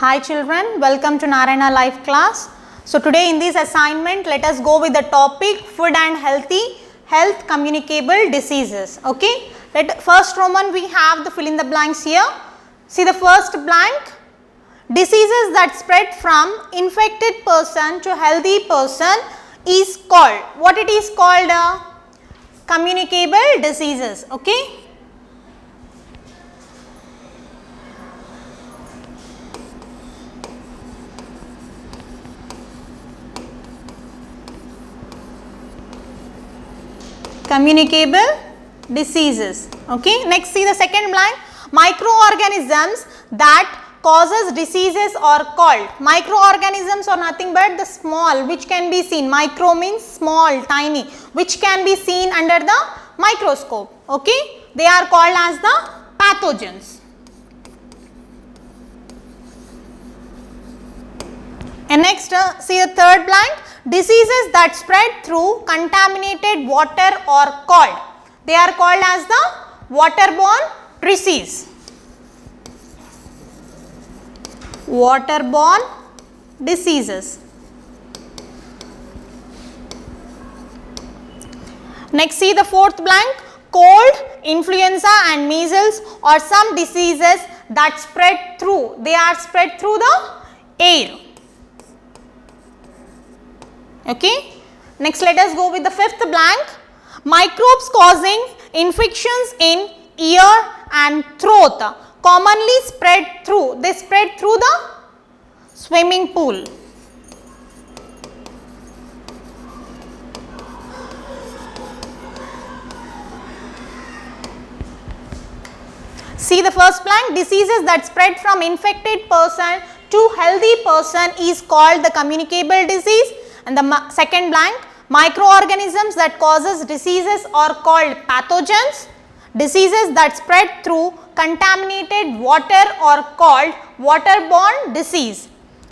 Hi children, welcome to Narayana Life class. So today in this assignment, let us go with the topic food and health communicable diseases. Okay, first Roman we have the fill in the blanks here. See the first blank, diseases that spread from infected person to healthy person is called, what it is called? Communicable diseases. Okay. Communicable diseases. Okay. Next, see the second blank, microorganisms that causes diseases are called. Microorganisms are nothing but the small which can be seen. Micro means small, tiny, which can be seen under the microscope. Okay. They are called as the pathogens. And next, see the third blank, diseases that spread through contaminated water are called. They are called as the waterborne disease. Waterborne diseases. Next, see the fourth blank, cold, influenza and measles are some diseases that spread through. They are spread through the air. Okay. Next, let us go with the fifth blank, microbes causing infections in ear and throat commonly spread through. They spread through the swimming pool. See the first blank, diseases that spread from infected person to healthy person is called the communicable disease. And the second blank, microorganisms that causes diseases are called pathogens. Diseases that spread through contaminated water are called waterborne disease.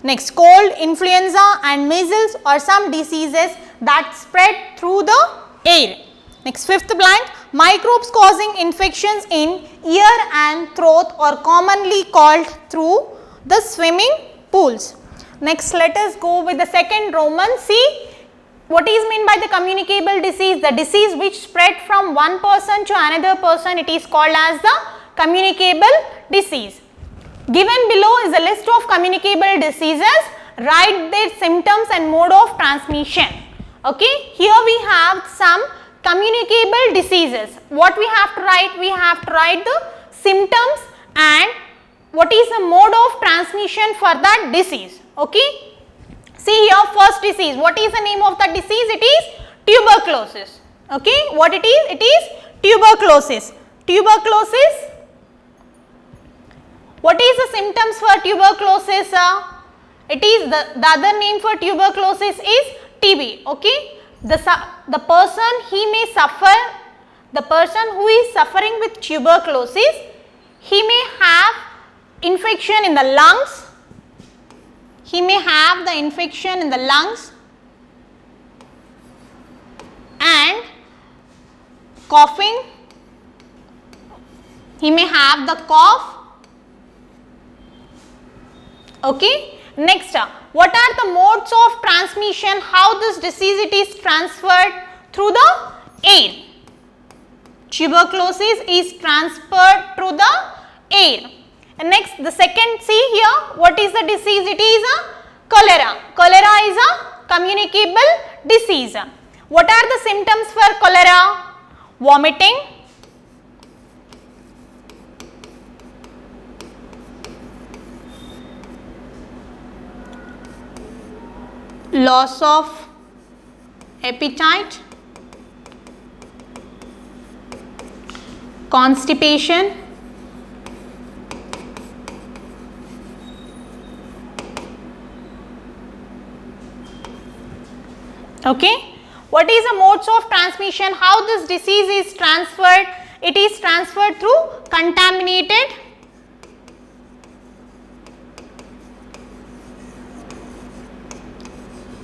Next, cold, influenza and measles are some diseases that spread through the air. Next, fifth blank, microbes causing infections in ear and throat are commonly called through the swimming pools. Next, let us go with the second Roman. See what is meant by the communicable disease. The disease which spread from one person to another person, it is called as the communicable disease. Given below is a list of communicable diseases. Write their symptoms and mode of transmission. Okay. Here we have some communicable diseases. What we have to write? We have to write the symptoms and what is the mode of transmission for that disease. Okay. See here, first disease. What is the name of the disease? It is tuberculosis. Okay. What it is? It is tuberculosis. Tuberculosis. What is the symptoms for tuberculosis? It is the other name for tuberculosis is TB. Okay. The person he may suffer, the person who is suffering with tuberculosis, he may have infection in the lungs. He may have the infection in the lungs and coughing. He may have the cough. Okay. Next, what are the modes of transmission? How this disease it is transferred? Through the air. Tuberculosis is transferred through the air. And next, the second, see here, what is the disease? It is a cholera. Cholera is a communicable disease. What are the symptoms for cholera? Vomiting, loss of appetite, constipation, okay. What is the modes of transmission? How this disease is transferred? It is transferred through contaminated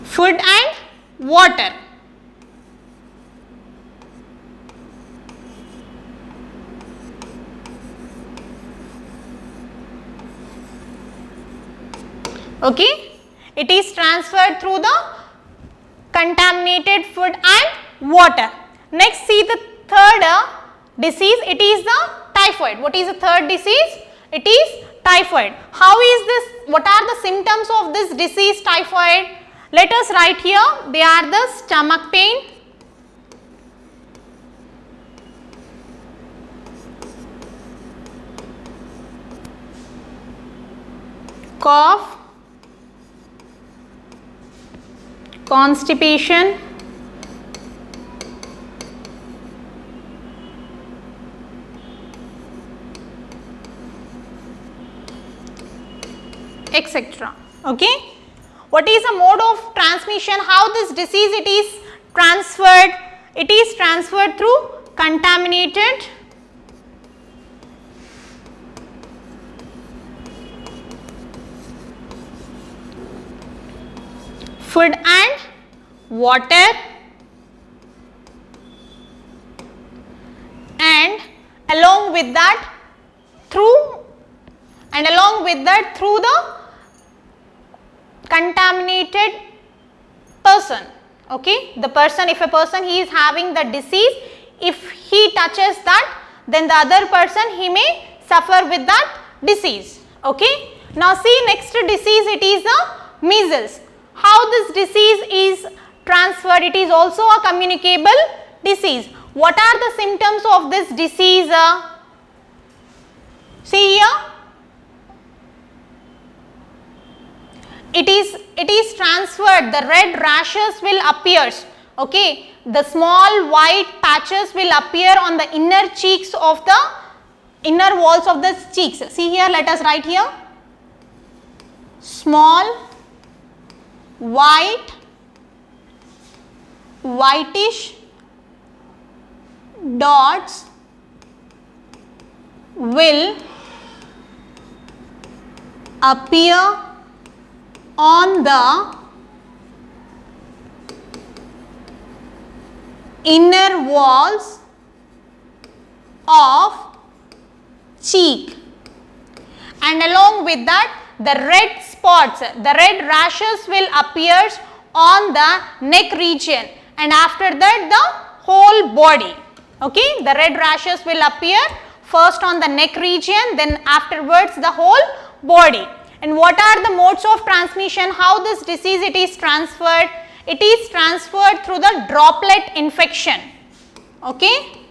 food and water. Okay, it is transferred through the contaminated food and water. Next, see the third disease, it is the typhoid. What is the third disease? It is typhoid. How is this, what are the symptoms of this disease typhoid? Let us write here, they are the stomach pain, cough, constipation, etc. Okay. What is the mode of transmission? How this disease it is transferred? It is transferred through contaminated food and water, and along with that through the contaminated person. Okay, the person, if a person he is having the disease, if he touches that, then the other person he may suffer with that disease. Okay. Now see next disease, it is the measles. How this disease is transferred? It is also a communicable disease. What are the symptoms of this disease? See here, it is transferred, the red rashes will appear. Okay, the small white patches will appear on the inner cheeks of the inner walls of the cheeks. See here, let us write here, small whitish dots will appear on the inner walls of cheek, and along with that the red spots, the red rashes will appear on the neck region, and after that the whole body. Okay, the red rashes will appear first on the neck region, then afterwards the whole body. And what are the modes of transmission? How this disease it is transferred? It is transferred through the droplet infection. Okay,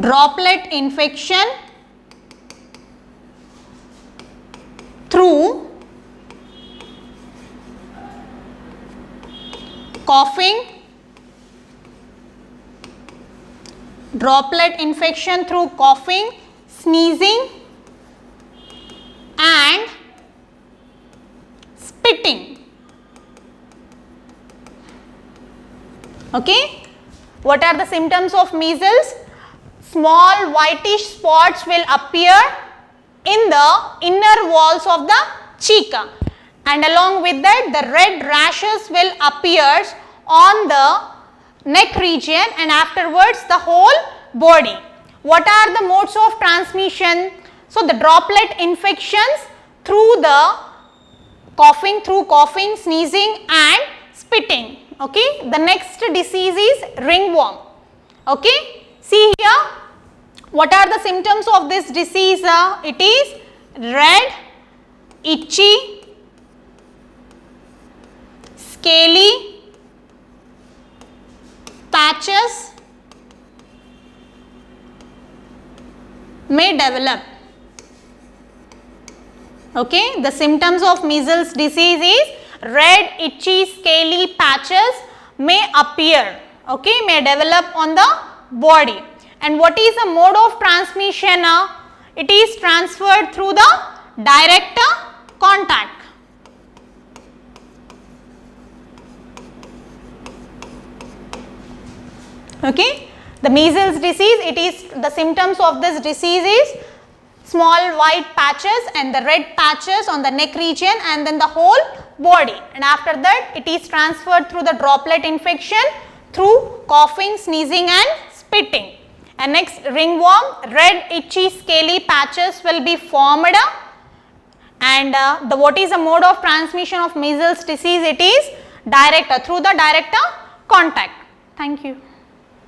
droplet infection through coughing, droplet infection through coughing, sneezing and spitting. Okay, what are the symptoms of measles? Small whitish spots will appear in the inner walls of the cheek, and along with that the red rashes will appear on the neck region and afterwards the whole body. What are the modes of transmission? So, the droplet infections through the coughing, sneezing and spitting. Okay. The next disease is ringworm. Okay. See here, what are the symptoms of this disease? It is red, itchy, scaly patches may develop. Okay, the symptoms of measles disease is red, itchy, scaly patches may appear. Okay, may develop on the body. And what is the mode of transmission? It is transferred through the direct contact. Okay, the measles disease, it is the symptoms of this disease is small white patches and the red patches on the neck region and then the whole body, and after that it is transferred through the droplet infection through coughing, sneezing and spitting. And next, ringworm, red, itchy, scaly patches will be formed and what is the mode of transmission of measles disease? It is direct, through the direct contact. Thank you.